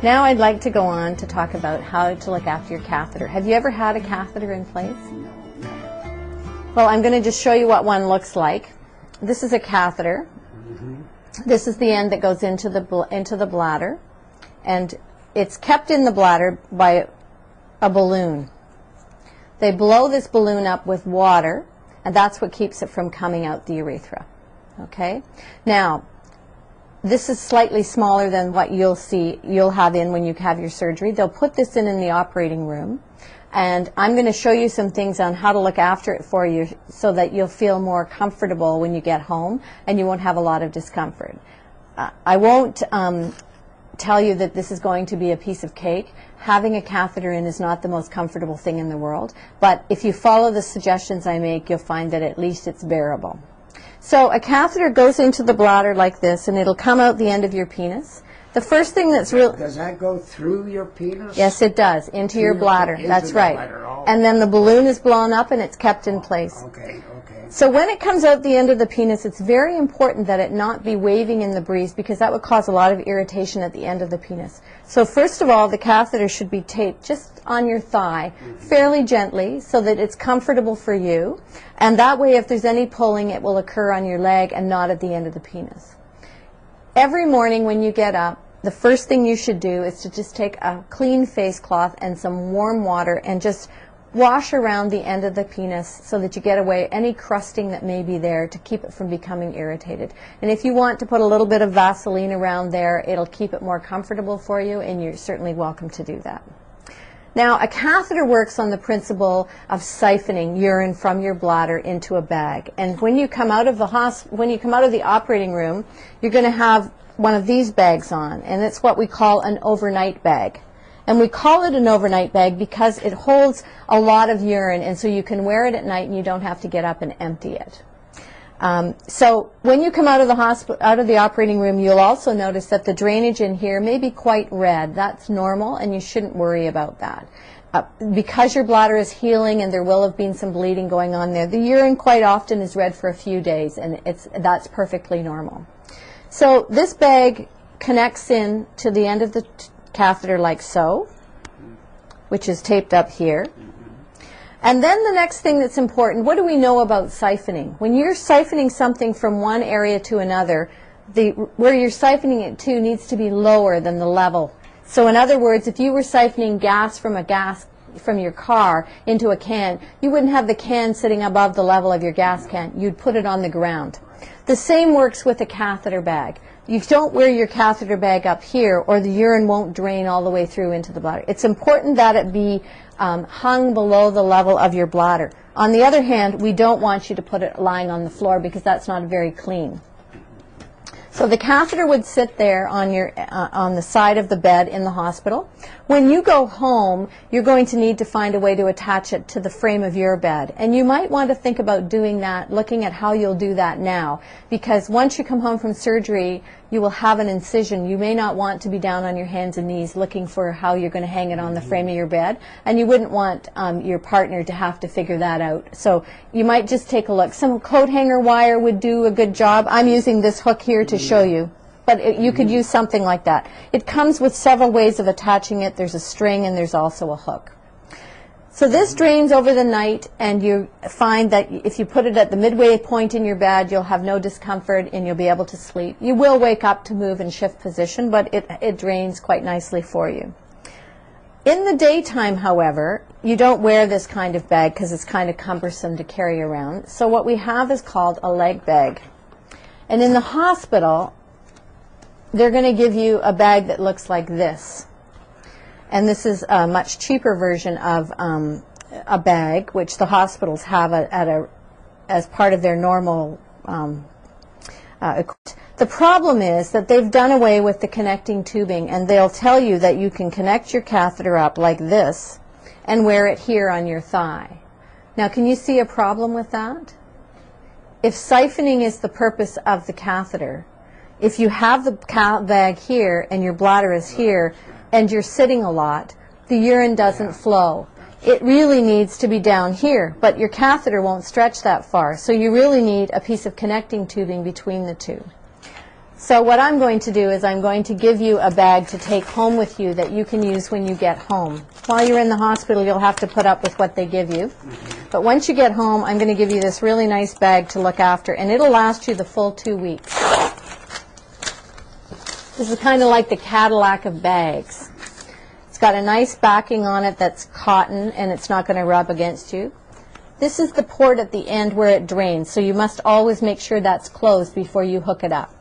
Now I'd like to go on to talk about how to look after your catheter. Have you ever had a catheter in place? Well, I'm going to just show you what one looks like. This is a catheter. This is the end that goes into the bladder, and it's kept in the bladder by a balloon. They blow this balloon up with water, and that's what keeps it from coming out the urethra. Okay? Now, this is slightly smaller than what you'll have in when you have your surgery. They'll put this in the operating room, and I'm going to show you some things on how to look after it for you so that you'll feel more comfortable when you get home and you won't have a lot of discomfort. I won't tell you that this is going to be a piece of cake. Having a catheter in is not the most comfortable thing in the world, but if you follow the suggestions I make, you'll find that at least it's bearable. So a catheter goes into the bladder like this, and it'll come out the end of your penis. The first thing that's real... Does that go through your penis? Yes, it does, into your bladder. That's right. And then the balloon is blown up and it's kept in place. Okay, okay. So when it comes out the end of the penis, it's very important that it not be waving in the breeze, because that would cause a lot of irritation at the end of the penis. So first of all, the catheter should be taped just on your thigh, fairly gently, so that it's comfortable for you. And that way, if there's any pulling, it will occur on your leg and not at the end of the penis. Every morning when you get up, the first thing you should do is to just take a clean face cloth and some warm water and just wash around the end of the penis so that you get away any crusting that may be there to keep it from becoming irritated. And if you want to put a little bit of Vaseline around there, it'll keep it more comfortable for you, and you're certainly welcome to do that. Now, a catheter works on the principle of siphoning urine from your bladder into a bag. And when you come out of the operating room, you're going to have one of these bags on, and it's what we call an overnight bag. And we call it an overnight bag because it holds a lot of urine, and so you can wear it at night and you don't have to get up and empty it. So when you come out of the operating room, you'll also notice that the drainage in here may be quite red. That's normal, and you shouldn't worry about that. Because your bladder is healing and there will have been some bleeding going on there, the urine quite often is red for a few days, and that's perfectly normal. So this bag connects in to the end of the catheter like so, which is taped up here. And then the next thing that's important, what do we know about siphoning? When you're siphoning something from one area to another, where you're siphoning it to needs to be lower than the level. So in other words, if you were siphoning gas from your car into a can, you wouldn't have the can sitting above the level of your gas can. You'd put it on the ground. The same works with a catheter bag. You don't wear your catheter bag up here, or the urine won't drain all the way through into the bladder. It's important that it be hung below the level of your bladder. On the other hand, we don't want you to put it lying on the floor because that's not very clean. So the catheter would sit there on the side of the bed in the hospital. When you go home, you're going to need to find a way to attach it to the frame of your bed. And you might want to think about doing that, looking at how you'll do that now. Because once you come home from surgery, you will have an incision. You may not want to be down on your hands and knees looking for how you're going to hang it on the frame of your bed. And you wouldn't want your partner to have to figure that out. So you might just take a look. Some coat hanger wire would do a good job. I'm using this hook here to show you. But you could use something like that. It comes with several ways of attaching it. There's a string and there's also a hook. So this drains over the night, and you find that if you put it at the midway point in your bed, you'll have no discomfort and you'll be able to sleep. You will wake up to move and shift position, but it drains quite nicely for you. In the daytime, however, you don't wear this kind of bag because it's kind of cumbersome to carry around. So what we have is called a leg bag. And in the hospital, they're going to give you a bag that looks like this. And this is a much cheaper version of a bag, which the hospitals have as part of their normal equipment. The problem is that they've done away with the connecting tubing, and they'll tell you that you can connect your catheter up like this and wear it here on your thigh. Now, can you see a problem with that? If siphoning is the purpose of the catheter, if you have the bag here and your bladder is here and you're sitting a lot, the urine doesn't flow. It really needs to be down here, but your catheter won't stretch that far, so you really need a piece of connecting tubing between the two. So what I'm going to do is I'm going to give you a bag to take home with you that you can use when you get home. While you're in the hospital, you'll have to put up with what they give you. But once you get home, I'm going to give you this really nice bag to look after, and it'll last you the full 2 weeks. This is kind of like the Cadillac of bags. It's got a nice backing on it that's cotton, and it's not going to rub against you. This is the port at the end where it drains, so you must always make sure that's closed before you hook it up.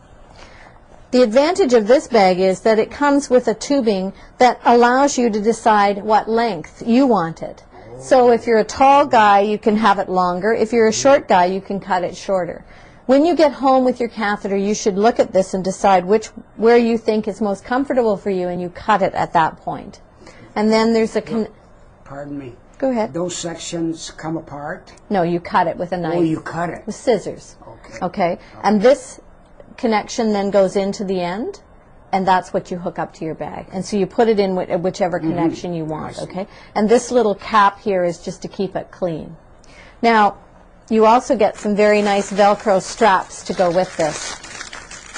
The advantage of this bag is that it comes with a tubing that allows you to decide what length you want it. So if you're a tall guy, you can have it longer. If you're a short guy, you can cut it shorter. When you get home with your catheter, you should look at this and decide where you think is most comfortable for you, and you cut it at that point. And then there's a... Pardon me. Go ahead. Those sections come apart? No, you cut it with a knife. Oh, you cut it? With scissors. Okay. Okay. And this connection then goes into the end, and that's what you hook up to your bag. And so you put it in whichever connection you want, okay? And this little cap here is just to keep it clean. Now, you also get some very nice Velcro straps to go with this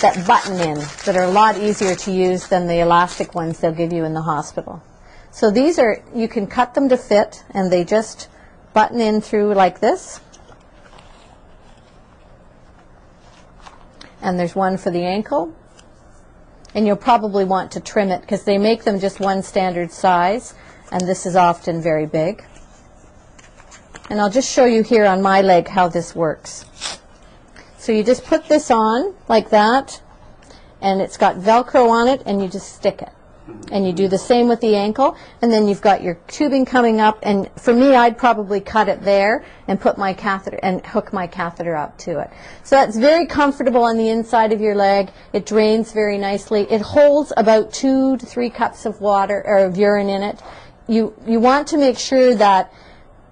that button in, that are a lot easier to use than the elastic ones they'll give you in the hospital. So these are, you can cut them to fit, and they just button in through like this. And there's one for the ankle. And you'll probably want to trim it because they make them just one standard size, and this is often very big. And I'll just show you here on my leg how this works. So you just put this on like that, and it's got Velcro on it, and you just stick it. And you do the same with the ankle, and then you've got your tubing coming up, and for me, I'd probably cut it there and put my catheter and hook my catheter up to it. So that's very comfortable on the inside of your leg. It drains very nicely. It holds about 2 to 3 cups of water or of urine in it. You want to make sure that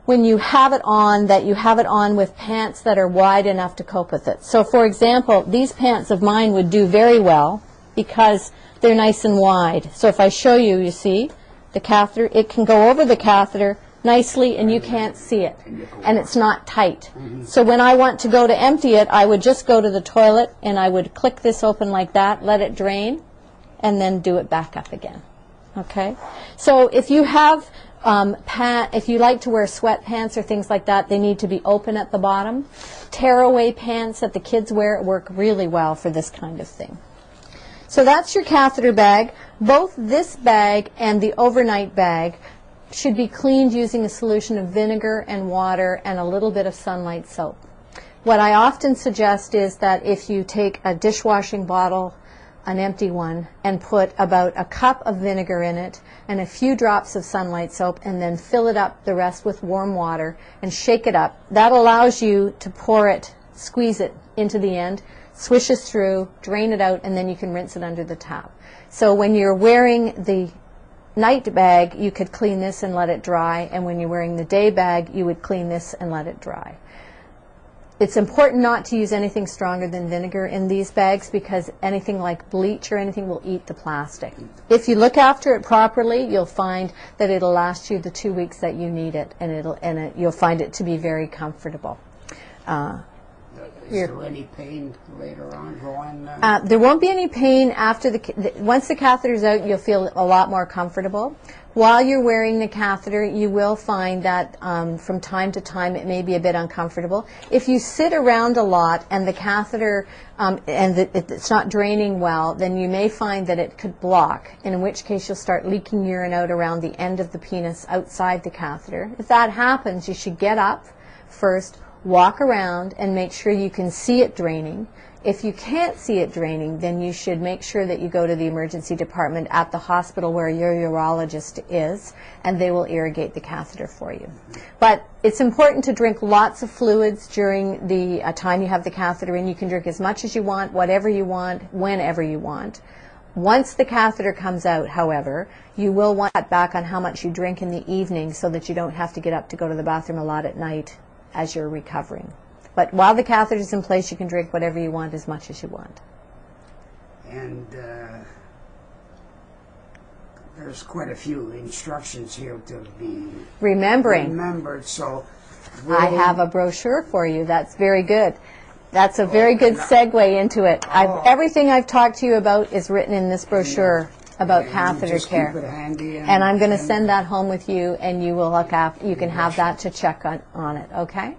when you have it on, that you have it on with pants that are wide enough to cope with it. So for example, these pants of mine would do very well because they're nice and wide. So if I show you, you see, the catheter, it can go over the catheter nicely and you can't see it. And it's not tight. So when I want to go to empty it, I would just go to the toilet and I would click this open like that, let it drain, and then do it back up again. Okay? So if you have, if you like to wear sweatpants or things like that, they need to be open at the bottom. Tearaway pants that the kids wear work really well for this kind of thing. So that's your catheter bag. Both this bag and the overnight bag should be cleaned using a solution of vinegar and water and a little bit of sunlight soap. What I often suggest is that if you take a dishwashing bottle, an empty one, and put about a cup of vinegar in it and a few drops of sunlight soap, and then fill it up the rest with warm water and shake it up, that allows you to pour it, squeeze it into the end, swishes through, drain it out, and then you can rinse it under the tap. So when you're wearing the night bag, you could clean this and let it dry, and when you're wearing the day bag, you would clean this and let it dry. It's important not to use anything stronger than vinegar in these bags because anything like bleach or anything will eat the plastic. If you look after it properly, you'll find that it'll last you the 2 weeks that you need it, and you'll find it to be very comfortable. Is there any pain later on going? There won't be any pain after once the catheter's out. You'll feel a lot more comfortable. While you're wearing the catheter, you will find that from time to time it may be a bit uncomfortable. If you sit around a lot and the catheter it's not draining well, then you may find that it could block, in which case you'll start leaking urine out around the end of the penis outside the catheter. If that happens, you should get up first, walk around, and make sure you can see it draining. If you can't see it draining, then you should make sure that you go to the emergency department at the hospital where your urologist is, and they will irrigate the catheter for you. But it's important to drink lots of fluids during the time you have the catheter in. You can drink as much as you want, whatever you want, whenever you want. Once the catheter comes out, however, you will want to cut back on how much you drink in the evening so that you don't have to get up to go to the bathroom a lot at night as you're recovering. But while the catheter is in place, you can drink whatever you want, as much as you want. And there's quite a few instructions here to be remembered. So I have a brochure for you. That's very good. That's a very good segue into it. Everything I've talked to you about is written in this brochure about catheter just care. keep it handy And I'm going to send that home with you, and you will look after. You can have that to check on it. Okay.